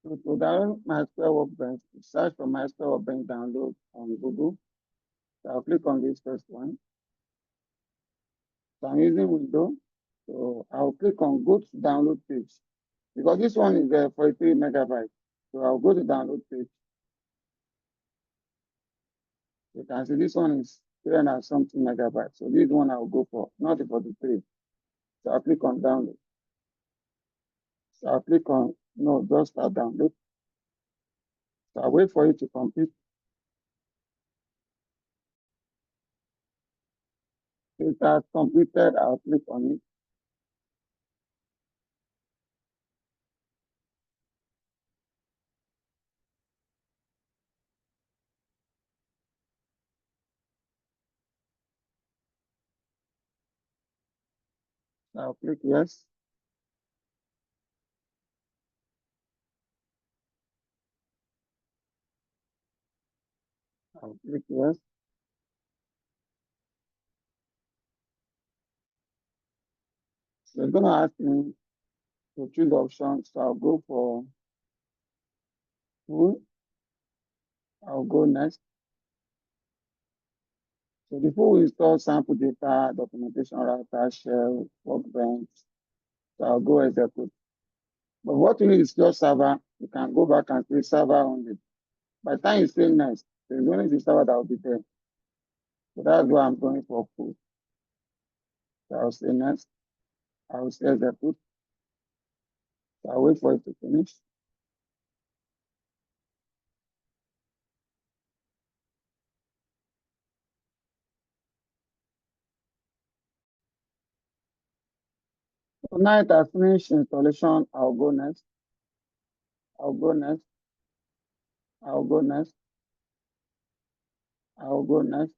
To download MySQL Workbench, search for MySQL Workbench download on Google. So I'll click on this first one. So I'm using Windows. So I'll click on go to download page because this one is 43 megabytes. So I'll go to download page. You can see this one is 300 and something megabytes. So this one I'll go for, not the 43. So I'll click on download. So I'll click on no, just start download. So I'll wait for it to complete. It has completed, I'll click on it. I'll click yes. I'll click yes. So it's gonna ask me to choose options. So I'll go for full. I'll go next. So before we install sample data, documentation router, shell, workbench, so I'll go execute. But what you need is just server. You can go back and say server only. By the time you say next, there's only the server that will be there. So that's why I'm going for full. So I'll say next. I'll say execute. So I'll wait for it to finish. So now it has finished installation. I'll go next. I'll go next. I'll go next. I'll go next.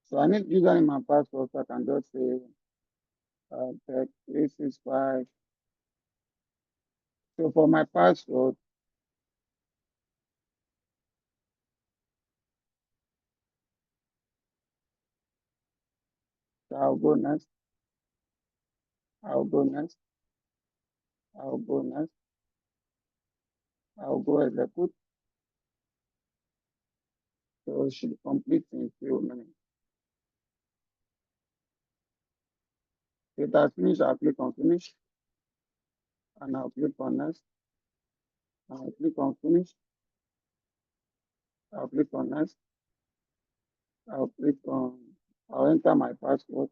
So I need username and password. So I can just say tech 365. So for my password, so I'll go next. I'll go next. I'll go next. I'll go execute. So it should complete in few minutes. It has finished. I'll click on finish. And I'll click on next. I'll click on finish. I'll click on next. I'll click on, I'll enter my password.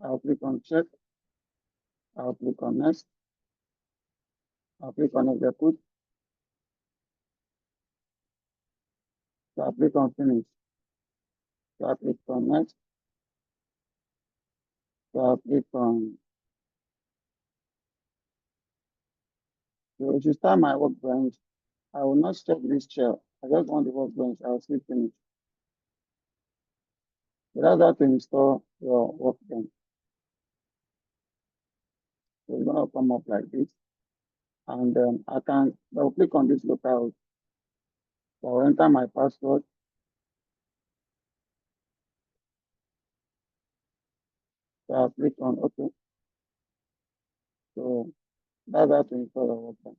I'll click on check. I'll click on next. I'll click on execute. So I'll click on finish. So I'll click on next. So I'll click on, so if you start my workbench, I will not check this shell. I just want the workbench. I'll see finish. So that's how to install your workbench. So it's gonna come up like this. And I'll click on this locale. So I'll enter my password. So I'll click on OK. So that's how to install the workbench.